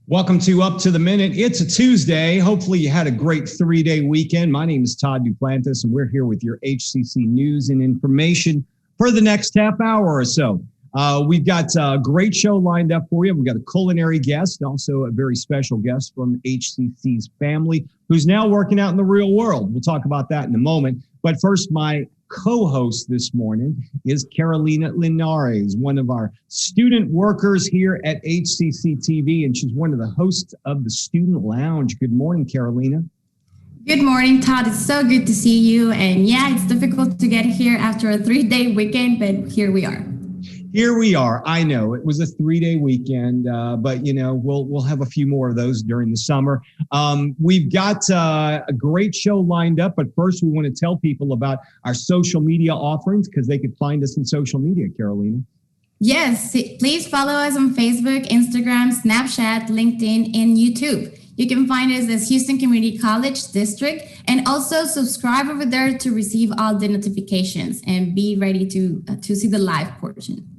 Welcome to Up to the Minute. It's a Tuesday. Hopefully you had a great 3-day weekend. My name is Todd Duplantis, and we're here with your HCC News and Information for the next half hour or so. We've got a great show lined up for you. We've got a culinary guest, also a very special guest from HCC's family, who's now working out in the real world. We'll talk about that in a moment. But first, my co-host this morning is Carolina Linares, one of our student workers here at HCCTV, and she's one of the hosts of the Student Lounge. Good morning, Carolina. Good morning, Todd. It's so good to see you. And yeah, it's difficult to get here after a 3-day weekend, but here we are. Here we are. I know it was a 3-day weekend, but you know we'll have a few more of those during the summer. We've got a great show lined up, but first we want to tell people about our social media offerings because they could find us in social media. Carolina. Yes, please follow us on Facebook, Instagram, Snapchat, LinkedIn, and YouTube. You can find us as Houston Community College District, and also subscribe over there to receive all the notifications and be ready to see the live portion.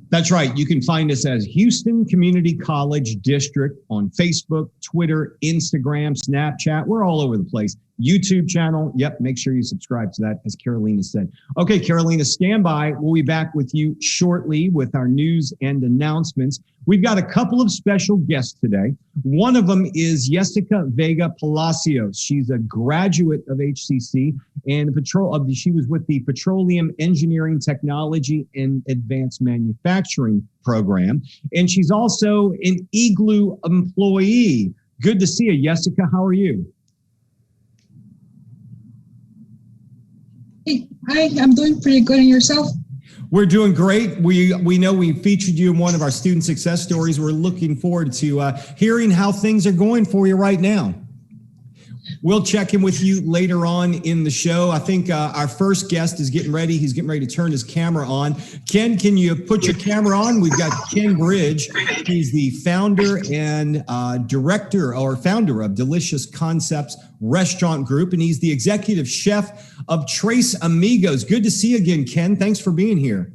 That's right. You can find us as Houston Community College District on Facebook, Twitter, Instagram, Snapchat. We're all over the place. YouTube channel. Yep. Make sure you subscribe to that, as Carolina said. Okay, Carolina, stand by. We'll be back with you shortly with our news and announcements. We've got a couple of special guests today. One of them is Jessica Vega Palacios. She's a graduate of HCC and she was with the Petroleum Engineering Technology and Advanced Manufacturing program. And she's also an Igloo employee. Good to see you, Jessica. How are you? Hey, hi, I'm doing pretty good. And yourself? We're doing great. We know we featured you in one of our student success stories. We're looking forward to hearing how things are going for you right now. We'll check in with you later on in the show. I think our first guest is getting ready. He's getting ready to turn his camera on. Ken, can you put your camera on? We've got Ken Bridge. He's the founder and founder of Delicious Concepts Restaurant Group, and he's the executive chef of Tres Amigos. Good to see you again, Ken. Thanks for being here.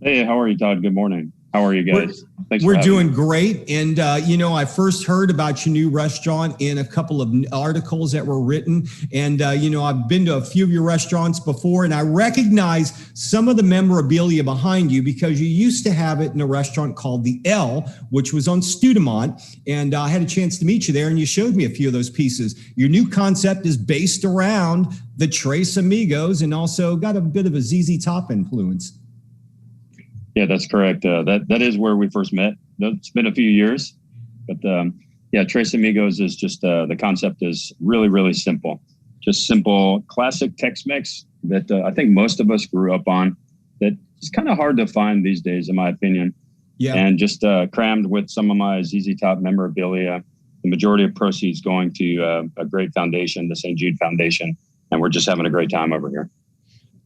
Hey, how are you, Todd? Good morning. How are you guys? We're doing great. And, I first heard about your new restaurant in a couple of articles that were written. And, I've been to a few of your restaurants before, and I recognize some of the memorabilia behind you because you used to have it in a restaurant called The L, which was on Studemont. And I had a chance to meet you there, and you showed me a few of those pieces. Your new concept is based around the Tres Amigos and also got a bit of a ZZ Top influence. Yeah, that's correct. That is where we first met. It's been a few years, but Tres Amigos is just the concept is really, really simple. Just simple, classic Tex-Mex that I think most of us grew up on. That it's kind of hard to find these days, in my opinion. Yeah. And just crammed with some of my ZZ Top memorabilia. The majority of proceeds going to a great foundation, the St. Jude Foundation, and we're just having a great time over here.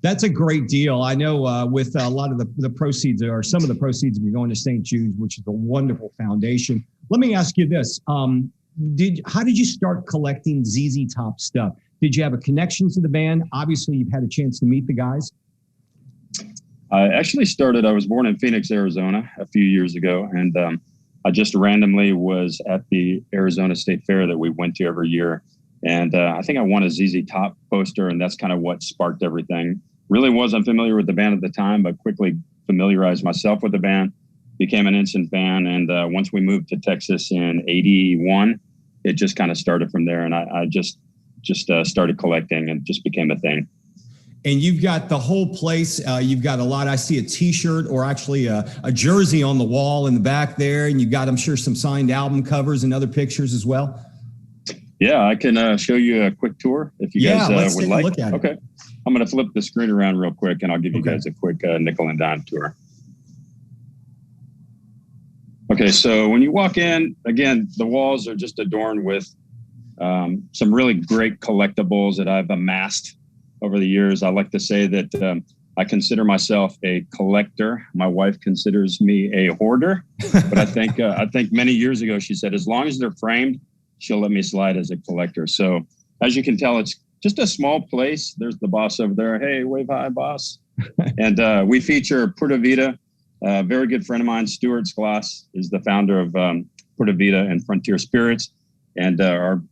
That's a great deal. I know with a lot of the proceeds, or some of the proceeds, will be going to St. Jude's, which is a wonderful foundation. Let me ask you this. How did you start collecting ZZ Top stuff? Did you have a connection to the band? Obviously, you've had a chance to meet the guys. I actually I was born in Phoenix, Arizona a few years ago. And I just randomly was at the Arizona State Fair that we went to every year. And I think I won a ZZ Top poster, and that's kind of what sparked everything. Really wasn't familiar with the band at the time, but quickly familiarized myself with the band, became an instant fan. And once we moved to Texas in '81, it just kind of started from there. And I just started collecting and just became a thing. And you've got the whole place. You've got a lot. I see a T-shirt or actually a jersey on the wall in the back there. And you've got, I'm sure, some signed album covers and other pictures as well. Yeah, I can show you a quick tour if you guys would like. Look at okay. It. I'm going to flip the screen around real quick, and I'll give you guys a quick nickel and dime tour. Okay, so when you walk in, again, the walls are just adorned with some really great collectibles that I've amassed over the years. I like to say that I consider myself a collector. My wife considers me a hoarder, but I think many years ago she said, as long as they're framed, she'll let me slide as a collector. So as you can tell, it's just a small place. There's the boss over there. Hey, wave hi, boss. And we feature Pura Vida. A very good friend of mine, Stuart Skloss, is the founder of Pura Vida and Frontier Spirits, and our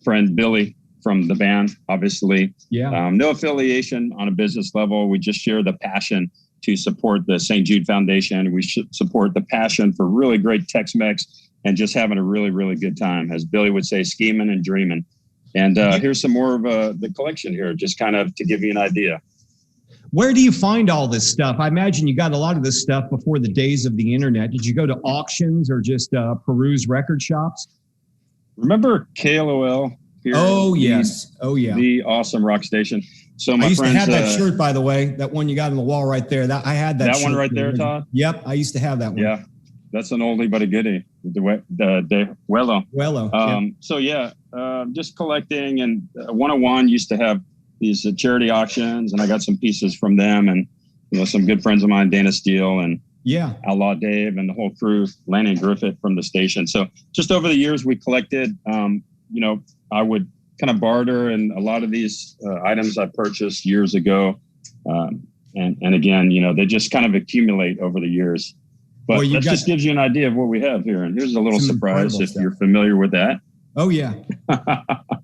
friend Billy from the band, obviously. Yeah. No affiliation on a business level. We just share the passion to support the St. Jude Foundation. We should support the passion for really great Tex-Mex and just having a really, really good time. As Billy would say, scheming and dreaming. And here's some more of the collection here, just kind of to give you an idea. Where do you find all this stuff? I imagine you got a lot of this stuff before the days of the internet. Did you go to auctions or just peruse record shops? Remember KLOL? Here, oh, yes. Oh, yeah. The awesome rock station. So my I used friends, to have that shirt, by the way, that one you got on the wall right there. I had that. That one right there, Todd? Yep, I used to have that one. Yeah, that's an oldie but a goodie. The Wello. Wello. So just collecting, and 101 used to have these charity auctions, and I got some pieces from them, and some good friends of mine, Dana Steele and Outlaw Dave and the whole crew, Lanny and Griffith from the station. So just over the years, we collected, I would kind of barter, and a lot of these items I purchased years ago. And again, they just kind of accumulate over the years. But that just gives you an idea of what we have here. And here's a little surprise if you're familiar with that. Oh, yeah.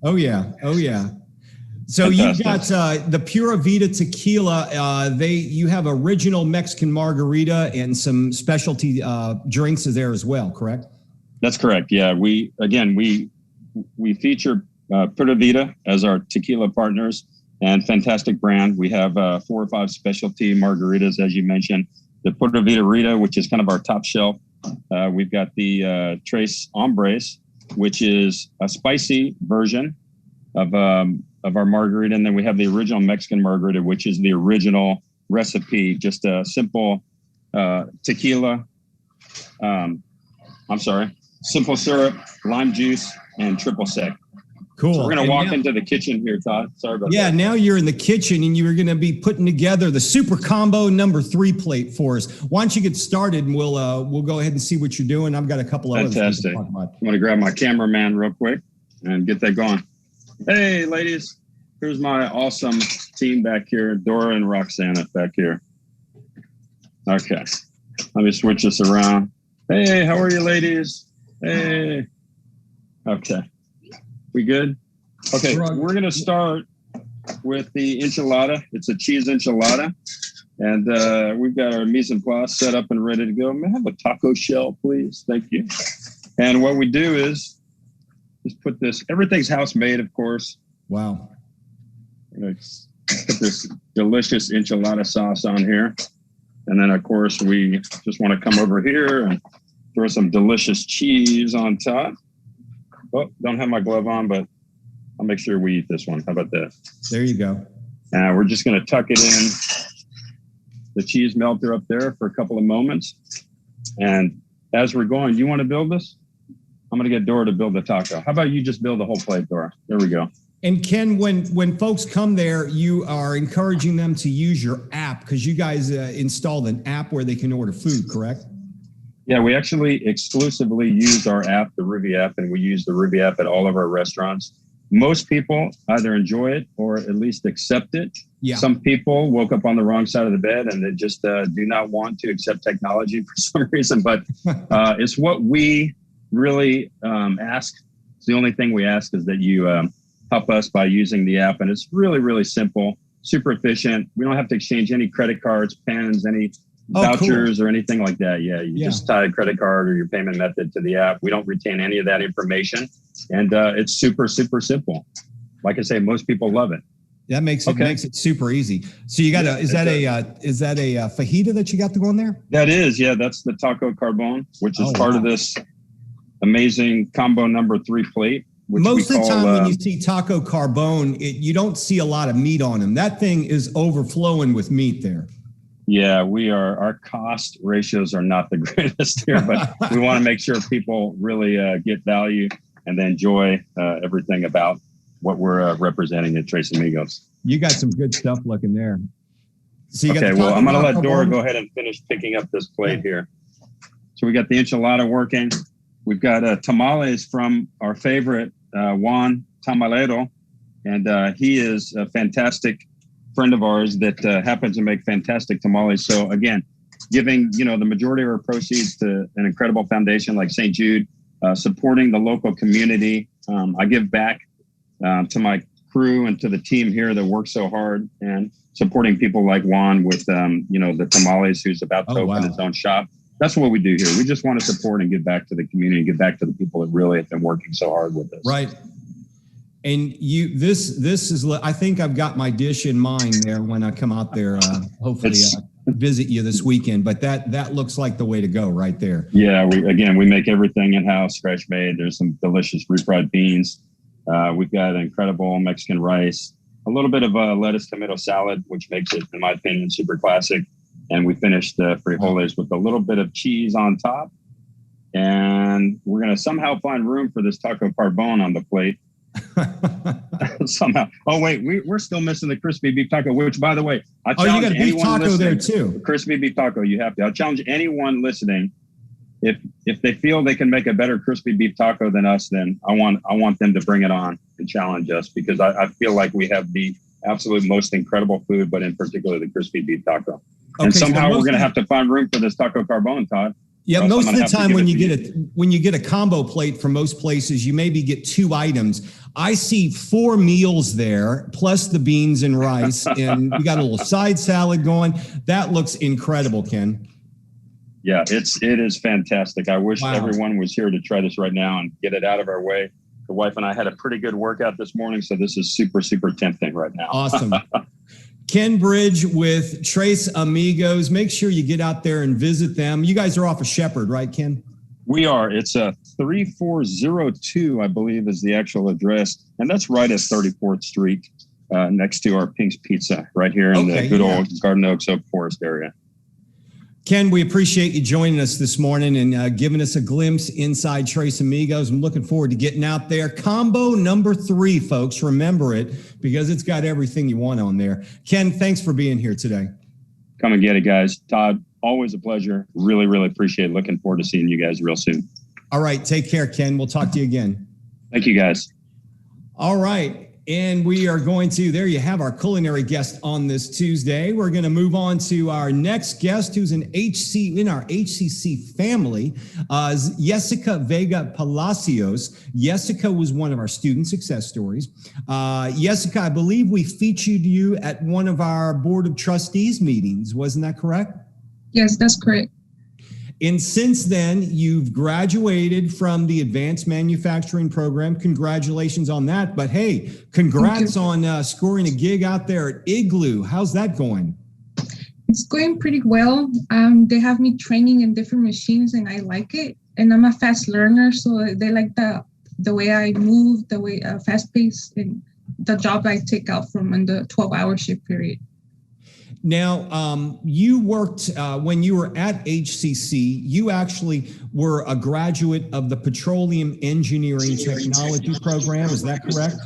Oh, yeah. Oh, yeah. So you got the Pura Vida tequila. You have original Mexican margarita and some specialty drinks there as well, correct? That's correct. Yeah, we feature Pura Vida as our tequila partners, and fantastic brand. We have 4 or 5 specialty margaritas, as you mentioned. The Pura Vida Rita, which is kind of our top shelf. We've got the Tres Hombres, which is a spicy version of our margarita, and then we have the original Mexican margarita, which is the original recipe, just a simple tequila. Simple syrup, lime juice, and triple sec. Cool. So we're going to walk into the kitchen here, Todd. Sorry about that. Yeah, now you're in the kitchen, and you're going to be putting together the super combo number 3 plate for us. Why don't you get started, and we'll go ahead and see what you're doing. I've got a couple of other things to talk about. I'm going to grab my cameraman real quick and get that going. Hey, ladies. Here's my awesome team back here, Dora and Roxana back here. Okay. Let me switch this around. Hey, how are you, ladies? Hey. Okay. We good? Okay, we're going to start with the enchilada. It's a cheese enchilada. And we've got our mise en place set up and ready to go. May I have a taco shell, please? Thank you. And what we do is just put this, everything's house made, of course. Wow. Put this delicious enchilada sauce on here. And then, of course, we just want to come over here and throw some delicious cheese on top. Oh, don't have my glove on, but I'll make sure we eat this one. How about that? There you go. We're just going to tuck it in the cheese melter up there for a couple of moments. And as we're going, you want to build this? I'm going to get Dora to build the taco. How about you just build the whole plate, Dora? There we go. And Ken, when folks come there, you are encouraging them to use your app, because you guys installed an app where they can order food, correct? Yeah, we actually exclusively use our app, the Ruby app, and we use the Ruby app at all of our restaurants. Most people either enjoy it or at least accept it. Yeah. Some people woke up on the wrong side of the bed and they just do not want to accept technology for some reason. But it's what we really ask. It's the only thing we ask is that you help us by using the app. And it's really, really simple, super efficient. We don't have to exchange any credit cards, pens, any vouchers or anything like that. Yeah, you just tie a credit card or your payment method to the app. We don't retain any of that information. And it's super, super simple. Like I say, most people love it. That makes it super easy. So you got is that a fajita that you got to go in there? That is, yeah. That's the taco carbone, which is part of this amazing combo number 3 plate. Most of the time when you see taco carbone, you don't see a lot of meat on them. That thing is overflowing with meat there. Yeah, our cost ratios are not the greatest here, but we want to make sure people really get value and they enjoy everything about what we're representing at Tres Amigos. You got some good stuff looking there. So you I'm going to let Dora go ahead and finish picking up this plate here. So we got the enchilada working. We've got tamales from our favorite Juan Tamalero, and he is a fantastic friend of ours that happens to make fantastic tamales. So again, giving, the majority of our proceeds to an incredible foundation like St. Jude, supporting the local community. I give back to my crew and to the team here that works so hard, and supporting people like Juan with, the tamales, who's about to open his own shop. That's what we do here. We just want to support and give back to the community, give back to the people that really have been working so hard with us. Right. And this is, I think I've got my dish in mind there when I come out there, hopefully visit you this weekend, but that looks like the way to go right there. Yeah. We make everything in-house, fresh made. There's some delicious refried beans. We've got incredible Mexican rice, a little bit of a lettuce tomato salad, which makes it, in my opinion, super classic. And we finished frijoles with a little bit of cheese on top. And we're going to somehow find room for this taco carbone on the plate. Somehow. Oh, wait, we're still missing the crispy beef taco, which, by the way, I challenge anyone listening. You got a beef taco there too. Crispy beef taco, you have to. I'll challenge anyone listening. If they feel they can make a better crispy beef taco than us, then I want them to bring it on and challenge us, because I feel like we have the absolute most incredible food, but in particular the crispy beef taco. Okay, and somehow we're going to have to find room for this taco carbone, Todd. Yeah, most of the time when you get a combo plate from most places, you maybe get 2 items. I see 4 meals there, plus the beans and rice, and you got a little side salad going. That looks incredible, Ken. Yeah, it is fantastic. I wish everyone was here to try this right now and get it out of our way. The wife and I had a pretty good workout this morning, so this is super, super tempting right now. Awesome. Ken Bridge with Tres Amigos. Make sure you get out there and visit them. You guys are off of Shepherd, right, Ken? We are. It's a 3402, I believe, is the actual address. And that's right at 34th Street, next to our Pink's Pizza, right here in the good old Garden Oaks, Oak Forest area. Ken, we appreciate you joining us this morning and giving us a glimpse inside Tres Amigos. I'm looking forward to getting out there. Combo number 3, folks. Remember it, because it's got everything you want on there. Ken, thanks for being here today. Come and get it, guys. Todd, always a pleasure. Really, really appreciate it. Looking forward to seeing you guys real soon. All right. Take care, Ken. We'll talk to you again. Thank you, guys. All right. And we are going to, there you have our culinary guest on this Tuesday. We're going to move on to our next guest, who's in our HCC family, Jessica Vega Palacios. Jessica was one of our student success stories. Jessica, I believe we featured you at one of our Board of Trustees meetings. Wasn't that correct? Yes, that's correct. And since then, you've graduated from the advanced manufacturing program. Congratulations on that. But hey, congrats on scoring a gig out there at Igloo. How's that going? It's going pretty well. They have me training in different machines and I like it. And I'm a fast learner, so they like the way I move, the way fast paced, and the job I take out from in the 12-hour shift period. Now, you worked, when you were at HCC, you actually were a graduate of the Petroleum Engineering Technology Program. Is that correct?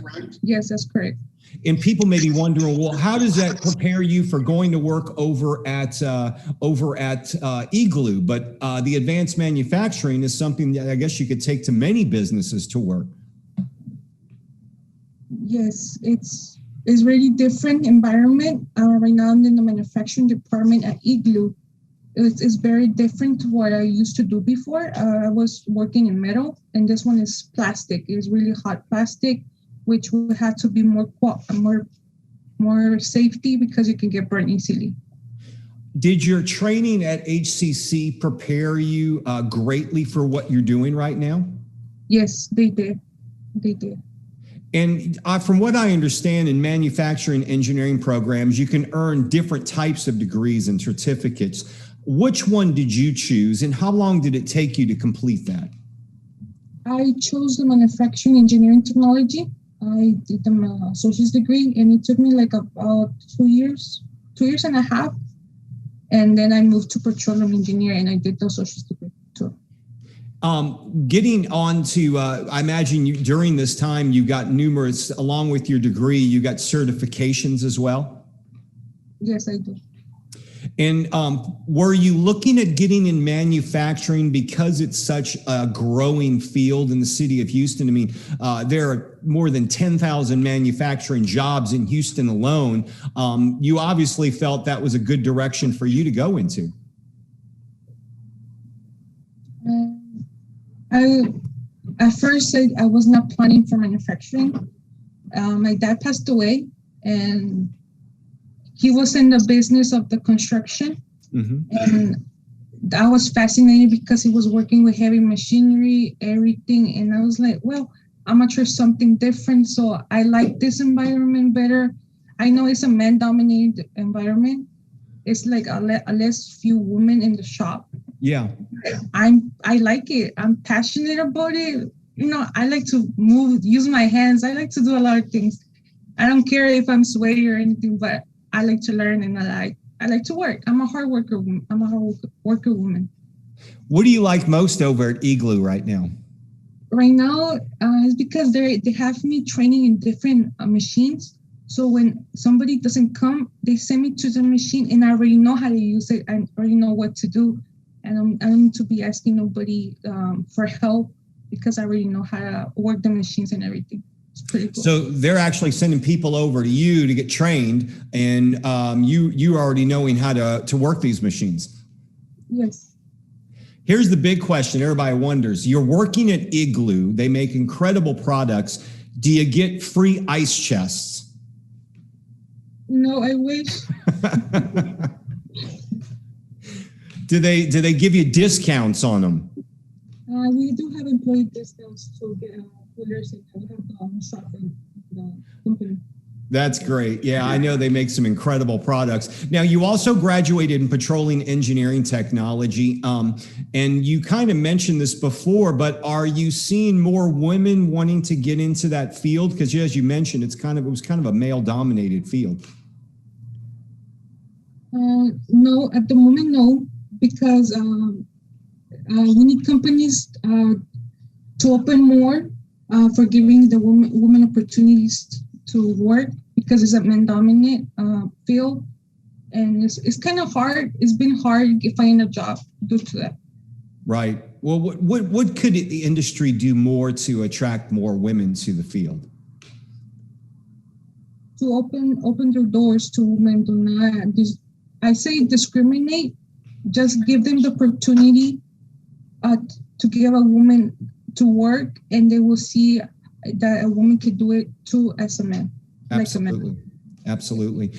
Yes, that's correct. And people may be wondering, well, how does that prepare you for going to work over at Igloo? But the advanced manufacturing is something that I guess you could take to many businesses to work. Yes, it's really different environment. Right now I'm in the manufacturing department at Igloo. It's very different to what I used to do before. I was working in metal, and this one is plastic. It's really hot plastic, which will have to be more safety because it can get burned easily. Did your training at HCC prepare you greatly for what you're doing right now? Yes, they did. They did. And from what I understand, in manufacturing engineering programs, you can earn different types of degrees and certificates. Which one did you choose, and how long did it take you to complete that? I chose the manufacturing engineering technology. I did the associate's degree, and it took me like about 2 years and a half. And then I moved to petroleum engineering, and I did the associate's degree too. Getting on to, I imagine during this time, you got numerous, along with your degree, you got certifications as well? Yes, I do. And were you looking at getting in manufacturing because it's such a growing field in the city of Houston? I mean, there are more than 10,000 manufacturing jobs in Houston alone. You obviously felt that was a good direction for you to go into. At first, I was not planning for manufacturing. My dad passed away, and he was in the business of the construction. And I was fascinated because he was working with heavy machinery, everything. And I was like, well, I'm gonna try something different. So I like this environment better. I know it's a man-dominated environment. It's like a less few women in the shop. Yeah. I like it. I'm passionate about it. You know, I like to move, use my hands. I like to do a lot of things. I don't care if I'm sweaty or anything, but I like to learn, and I like to work. I'm a hard worker. I'm a hard worker woman. What do you like most over at Igloo right now? Right now, it's because they have me training in different machines. So when somebody doesn't come, they send me to the machine, and I already know how to use it. I already know what to do, and I don't need to be asking nobody for help because I already know how to work the machines and everything. It's pretty cool. So they're actually sending people over to you to get trained, and you already knowing how to work these machines. Yes. Here's the big question everybody wonders. You're working at Igloo. They make incredible products. Do you get free ice chests? No, I wish. Do they give you discounts on them? We do have employee discounts to get coolers, and we have shop in the company. That's great. Yeah, I know they make some incredible products. Now, you also graduated in petroleum engineering technology, and you kind of mentioned this before, but are you seeing more women wanting to get into that field? Because as you mentioned, it was kind of a male-dominated field. No, at the moment, no, because we need companies to open more for giving the women opportunities to work, because it's a men-dominant field, and it's kind of hard. It's been hard finding a job due to that. Right. Well, what could the industry do more to attract more women to the field? To open their doors to women. Do not I say discriminate. Just give them the opportunity to give a woman to work, and they will see that a woman can do it too as a man. Absolutely. Like a man. Absolutely.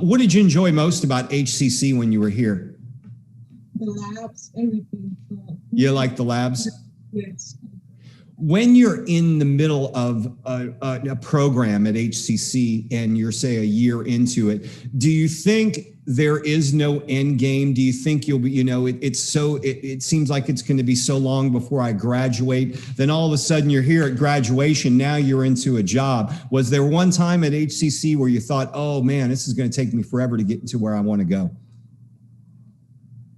What did you enjoy most about HCC when you were here? The labs, everything. You like the labs? Yes. When you're in the middle of a program at HCC and you're, say, a year into it, do you think there is no end game? Do you think you'll be, it seems like it's going to be so long before I graduate. Then all of a sudden you're here at graduation. Now you're into a job. Was there one time at HCC where you thought, oh man, this is going to take me forever to get into where I want to go?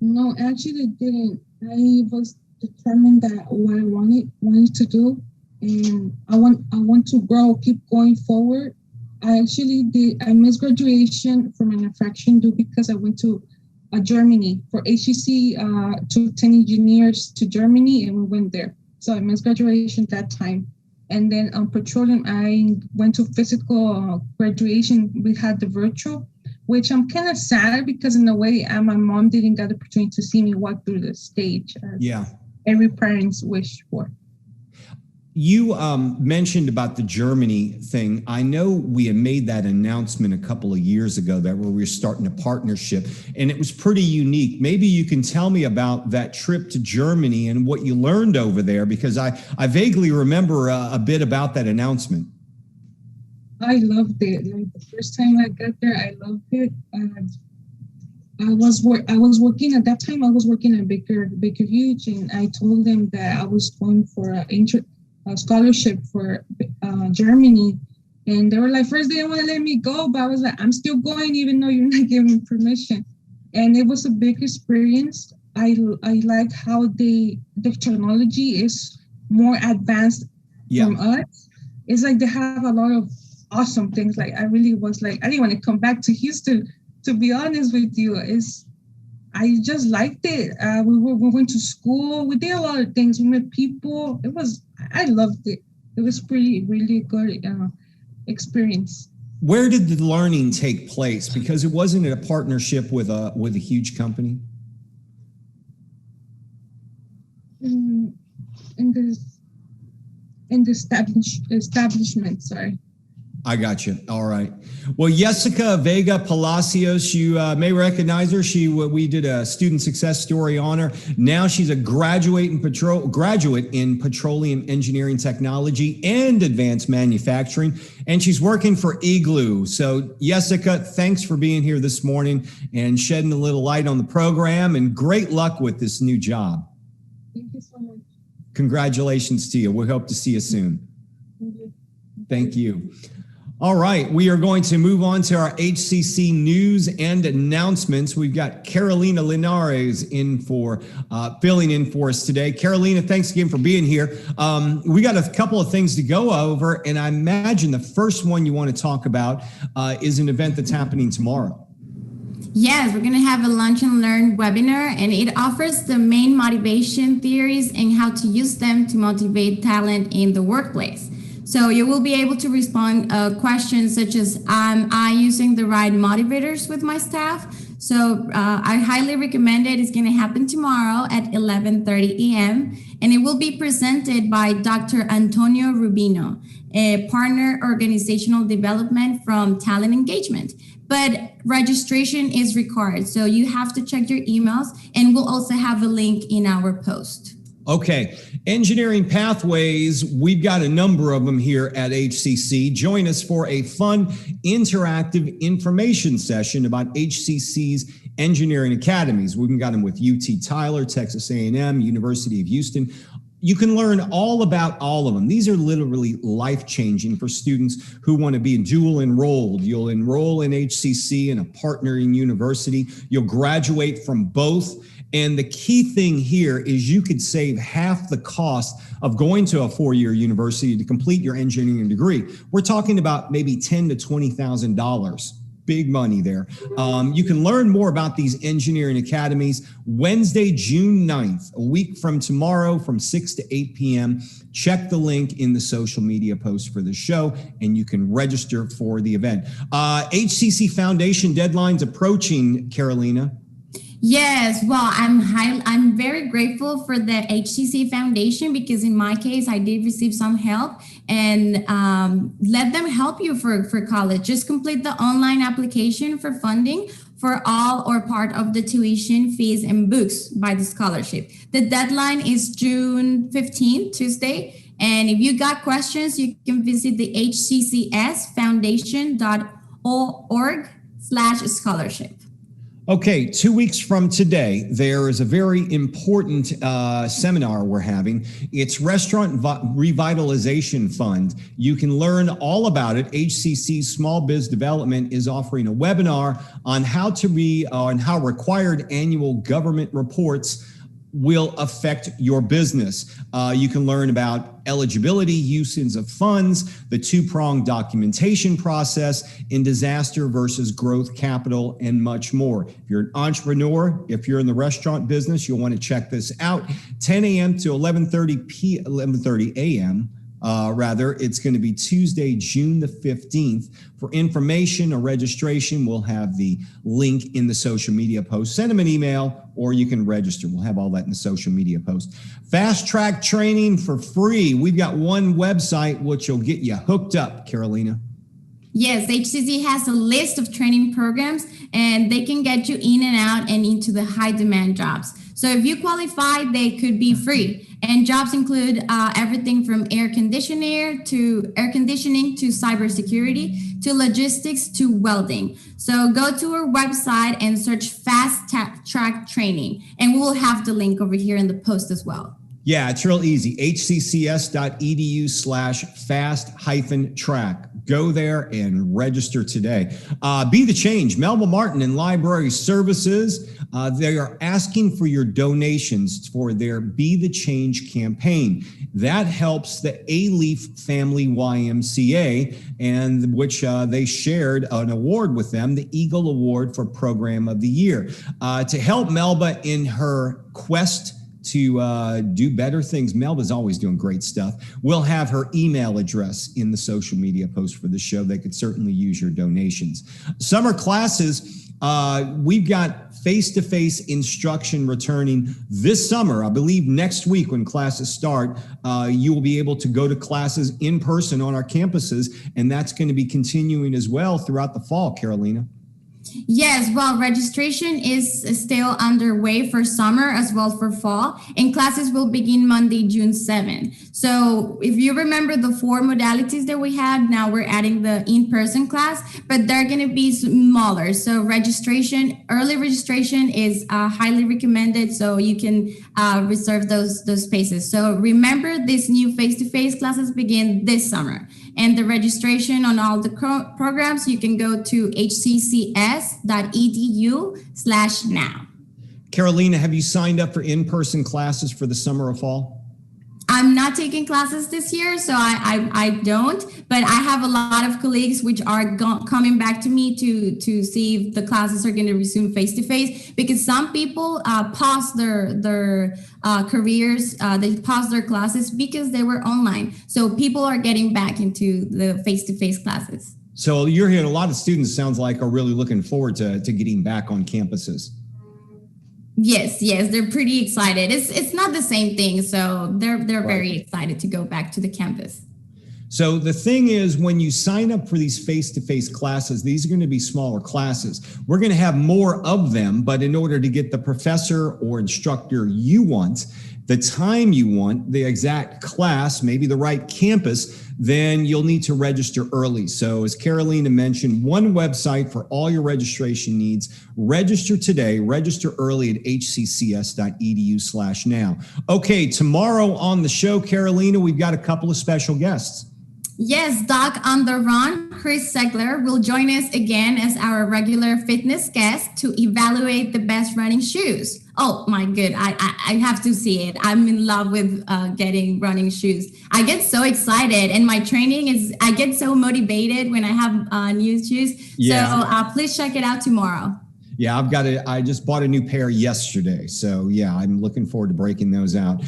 No, actually it didn't. I was determined that what I wanted to do, and I want to grow, keep going forward. I missed graduation for manufacturing because I went to Germany for HCC, took 10 engineers to Germany, and we went there. So I missed graduation that time. And then on Petroleum, I went to physical graduation. We had the virtual, which I'm kind of sad because in a way, my mom didn't get the opportunity to see me walk through the stage. Yeah. Every parent's wish for. You mentioned about the Germany thing. I know we had made that announcement a couple of years ago that we were starting a partnership, and it was pretty unique. Maybe you can tell me about that trip to Germany and what you learned over there, because I vaguely remember a bit about that announcement. I loved it. Like the first time I got there, I loved it. I was working at that time. I was working at Baker Hughes, and I told them that I was going for a scholarship for Germany, and they were like, first they didn't want to let me go, but I was like, I'm still going even though you're not giving me permission. And it was a big experience. I like how the technology is more advanced from us. It's like they have a lot of awesome things. Like I really was like, I didn't want to come back to Houston, to be honest with you. I just liked it. We went to school. We did a lot of things. We met people. I loved it. It was really good experience. Where did the learning take place? Because it wasn't a partnership with a huge company. establishment. Sorry. I got you. All right. Well, Jessica Vega Palacios, you may recognize her. We did a student success story on her. Now she's a graduate in petroleum engineering technology and advanced manufacturing, and she's working for Igloo. So, Jessica, thanks for being here this morning and shedding a little light on the program. And great luck with this new job. Thank you so much. Congratulations to you. We hope to see you soon. Thank you. All right, we are going to move on to our HCC News and Announcements. We've got Carolina Linares filling in for us today. Carolina, thanks again for being here. We got a couple of things to go over, and I imagine the first one you want to talk about is an event that's happening tomorrow. Yes, we're going to have a Lunch and Learn webinar, and it offers the main motivation theories and how to use them to motivate talent in the workplace. So you will be able to respond questions such as, am I using the right motivators with my staff? So I highly recommend it. It's going to happen tomorrow at 11:30 a.m. And it will be presented by Dr. Antonio Rubino, a partner organizational development from Talent Engagement. But registration is required. So you have to check your emails, and we'll also have a link in our post. Okay, engineering pathways, we've got a number of them here at HCC. Join us for a fun, interactive information session about HCC's engineering academies. We've got them with UT Tyler, Texas A&M, University of Houston. You can learn all about all of them. These are literally life-changing for students who want to be dual enrolled. You'll enroll in HCC in a partnering university. You'll graduate from both. And the key thing here is you could save half the cost of going to a four-year university to complete your engineering degree. We're talking about maybe $10,000 to $20,000. Big money there. You can learn more about these engineering academies Wednesday, June 9th, a week from tomorrow from 6 to 8 p.m. Check the link in the social media post for the show, and you can register for the event. HCC Foundation deadline's approaching, Carolina. Yes, well, I'm very grateful for the HCC Foundation because in my case, I did receive some help, and let them help you for college. Just complete the online application for funding for all or part of the tuition, fees, and books by the scholarship. The deadline is June 15th, Tuesday. And if you got questions, you can visit the hccsfoundation.org/scholarship. Okay, 2 weeks from today, there is a very important seminar we're having. It's Restaurant Revitalization Fund. You can learn all about it. HCC Small Biz Development is offering a webinar on how required annual government reports will affect your business. You can learn about eligibility, uses of funds, the two-pronged documentation process, in disaster versus growth capital, and much more. If you're an entrepreneur, if you're in the restaurant business, you'll want to check this out. 10 a.m. to 11:30 a.m. It's going to be Tuesday, June the 15th. For information or registration, we'll have the link in the social media post. Send them an email or you can register. We'll have all that in the social media post. Fast track training for free. We've got one website which will get you hooked up, Carolina. Yes, HCC has a list of training programs, and they can get you in and out and into the high demand jobs. So if you qualify, they could be free. And jobs include everything from air conditioning to cybersecurity to logistics to welding. So go to our website and search Fast Track Training, and we will have the link over here in the post as well. Yeah, it's real easy. hccs.edu/fast-track. Go there and register today. Be the Change. Melba Martin and Library Services, they are asking for your donations for their Be the Change campaign. That helps the A-Leaf Family YMCA, and which they shared an award with them, the Eagle Award for Program of the Year. To help Melba in her quest to do better things. Melba's always doing great stuff. We'll have her email address in the social media post for the show. They could certainly use your donations. Summer classes We've got face-to-face instruction returning this summer. I believe next week when classes start, you will be able to go to classes in person on our campuses, and that's going to be continuing as well throughout the fall, Carolina. Yes, well, registration is still underway for summer as well for fall, and classes will begin Monday, June 7th. So if you remember the 4 modalities that we had, now we're adding the in-person class, but they're going to be smaller. So early registration is highly recommended, so you can reserve those spaces. So remember, these new face-to-face classes begin this summer. And the registration on all the programs, you can go to hccs.edu/now. Carolina, have you signed up for in-person classes for the summer or fall? I'm not taking classes this year, so I don't, but I have a lot of colleagues which are coming back to me to see if the classes are going to resume face-to-face, because some people pause their careers, they pause their classes because they were online. So people are getting back into the face-to-face classes. So you're hearing a lot of students, sounds like, are really looking forward to getting back on campuses. Yes, they're pretty excited. It's not the same thing, so they're very excited to go back to the campus. So the thing is, when you sign up for these face-to-face classes, these are going to be smaller classes. We're going to have more of them, but in order to get the professor or instructor you want, the time you want, the exact class, maybe the right campus, then you'll need to register early. So as Carolina mentioned, one website for all your registration needs. Register today, register early at hccs.edu/now. Okay, tomorrow on the show, Carolina, we've got a couple of special guests. Yes, Doc on the Run, Chris Segler, will join us again as our regular fitness guest to evaluate the best running shoes. Oh my good, I have to see it. I'm in love with getting running shoes. I get so excited, and my training I get so motivated when I have new shoes. Yeah. So please check it out tomorrow. Yeah, I just bought a new pair yesterday. So yeah, I'm looking forward to breaking those out.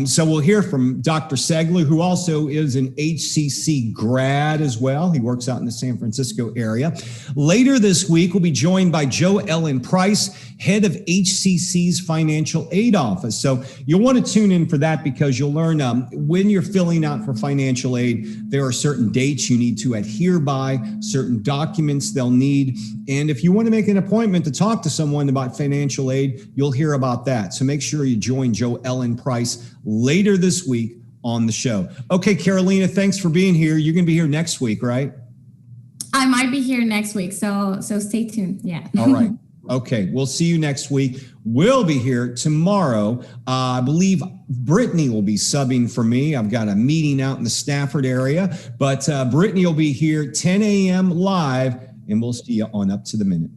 So we'll hear from Dr. Segler, who also is an HCC grad as well. He works out in the San Francisco area. Later this week, we'll be joined by Jo Ellen Price, head of HCC's financial aid office. So you'll want to tune in for that, because you'll learn when you're filling out for financial aid, there are certain dates you need to adhere by, certain documents they'll need. And if you want to make an appointment to talk to someone about financial aid, you'll hear about that. So make sure you join Jo Ellen Price later this week on the show. Okay, Carolina, thanks for being here. You're going to be here next week, right? I might be here next week, so stay tuned. Yeah. All right. Okay, we'll see you next week. We'll be here tomorrow. I believe Brittany will be subbing for me. I've got a meeting out in the Stafford area, but Brittany will be here 10 a.m. live, and we'll see you on Up to the Minute.